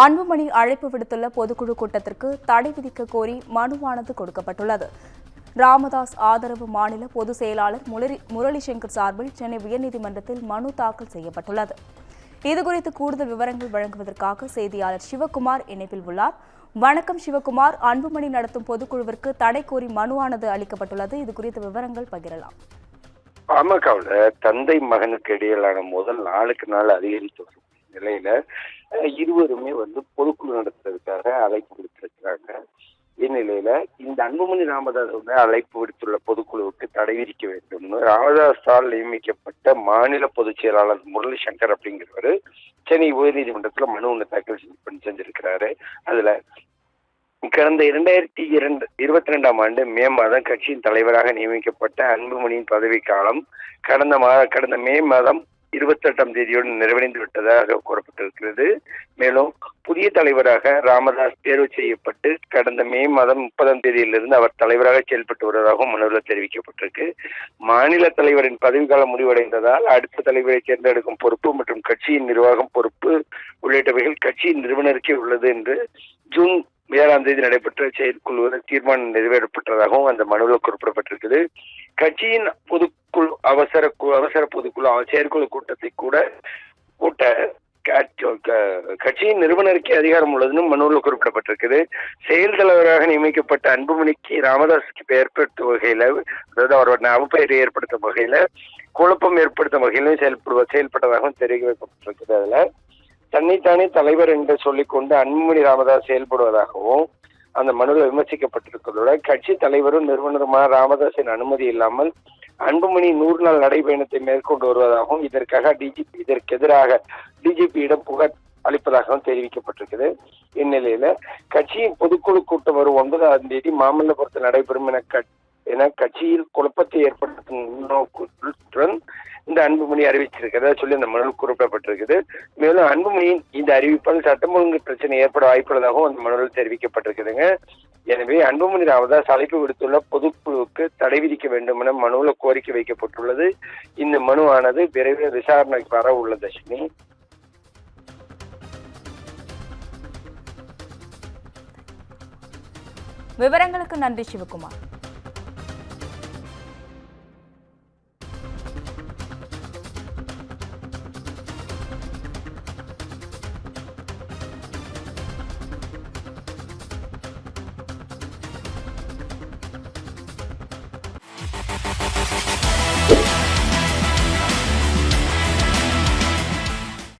அன்புமணி அழைப்பு விடுத்துள்ள பொதுக்குழு கூட்டத்திற்கு தடை விதிக்க கோரி மனுவானது கொடுக்கப்பட்டுள்ளது. ராமதாஸ் ஆதரவு மாநில பொதுச் செயலாளர் முரளிசங்கர் சார்பில் சென்னை உயர்நீதிமன்றத்தில் மனு தாக்கல் செய்யப்பட்டுள்ளது. இதுகுறித்து கூடுதல் விவரங்கள் வழங்குவதற்காக செய்தியாளர் சிவக்குமார் இணைப்பில் உள்ளார். வணக்கம் சிவக்குமார். அன்புமணி நடத்தும் பொதுக்குழுவிற்கு தடை கோரி மனுவானது அளிக்கப்பட்டுள்ளது. இதுகுறித்த விவரங்கள் பகிரலாம். பாமகவில் தந்தை மகனுக்கு இடையிலான மோதல் நாளுக்கு நாள் அதிகரித்து வரும் நிலையில இருவருமே பொதுக்குழு நடத்துறதுக்காக அழைப்பு விடுத்திருக்கிறாங்க. இந்நிலையில இந்த அன்புமணி ராமதாஸ் அழைப்பு விடுத்துள்ள பொதுக்குழுவுக்கு தடை விதிக்க வேண்டும் ராமதாஸால் நியமிக்கப்பட்ட மாநில பொதுச் செயலாளர் முரளிசங்கர் அப்படிங்கிறவரு சென்னை உயர்நீதிமன்றத்துல மனு ஒன்று தாக்கல் செஞ்சிருக்கிறாரு. அதுல கடந்த 2022ஆம் ஆண்டு மே மாதம் கட்சியின் தலைவராக நியமிக்கப்பட்ட அன்புமணியின் பதவி காலம் கடந்த மே மாதம் 28ஆம் தேதியோடு நிறைவடைந்து விட்டதாக கூறப்பட்டிருக்கிறது. மேலும் புதிய தலைவராக ராமதாஸ் தேர்வு செய்யப்பட்டு கடந்த மே மாதம் 30ஆம் தேதியிலிருந்து அவர் தலைவராக செயல்பட்டு வருவதாகவும் மனுவில் தெரிவிக்கப்பட்டிருக்கு. மாநில தலைவரின் பதவிக்காலம் முடிவடைந்ததால் அடுத்த தலைவரை தேர்ந்தெடுக்கும் பொறுப்பு மற்றும் கட்சியின் நிர்வாகம் பொறுப்பு உள்ளிட்டவைகள் கட்சியின் நிறுவனருக்கே உள்ளது என்று ஜூன் 7ஆம் தேதி நடைபெற்ற செயற்குழு தீர்மானம் நிறைவேற்றப்பட்டதாகவும் அந்த மனுவில் குறிப்பிடப்பட்டிருக்குது. கட்சியின் பொதுக்குழு அவசர பொதுக்குழு செயற்குழு கூட்டத்தை கூட்ட கட்சியின் நிறுவனருக்கே அதிகாரம் உள்ளதுன்னு மனுவில் குறிப்பிடப்பட்டிருக்குது. செயல் தலைவராக நியமிக்கப்பட்ட அன்புமணிக்கு ராமதாஸுக்கு ஏற்படுத்தும் வகையில, அதாவது அவரோட அவப்பெயரை ஏற்படுத்தும் வகையில, குழப்பம் ஏற்படுத்தும் வகையிலும் செயல்பட்டதாகவும் தெரிவிக்கப்பட்டிருக்குது. அதுல தன்னைத்தானே தலைவர் என்று சொல்லிக்கொண்டு அன்புமணி ராமதாஸ் செயல்படுவதாகவும் அந்த மனுவில் விமர்சிக்கப்பட்டிருக்கிறதோட கட்சி தலைவரும் நிறுவனருமான ராமதாஸின் அனுமதி இல்லாமல் அன்புமணி 100 நாள் நடைபயணத்தை மேற்கொண்டு வருவதாகவும் இதற்கு எதிராக டிஜிபியிடம் புகார் அளிப்பதாகவும் தெரிவிக்கப்பட்டிருக்குது. இந்நிலையில கட்சியின் பொதுக்குழு கூட்டம் வரும் 9ஆம் தேதி மாமல்லபுரத்தில் நடைபெறும் என கட்சியில் குழப்பத்தை ஏற்படுத்தும் நோக்குடன் இந்த அன்புமணி அறிவிச்சிருக்கிறதா சொல்லி அந்த மனுவில் குறிப்பிடப்பட்டிருக்குது. மேலும் அன்புமணியின் இந்த அறிவிப்பால் சட்டம் ஒழுங்கு பிரச்சனை ஏற்பட வாய்ப்புள்ளதாகவும் அந்த மனுவில் தெரிவிக்கப்பட்டிருக்குதுங்க. எனவே அன்புமணி ராமதாஸ் அழைப்பு விடுத்துள்ள பொதுக்குழுவுக்கு தடை விதிக்க வேண்டும் என மனுவில் கோரிக்கை வைக்கப்பட்டுள்ளது. இந்த மனுவானது விரைவில் விசாரணைக்கு வர உள்ளது. அஸ்வினி, விவரங்களுக்கு நன்றி சிவகுமார்.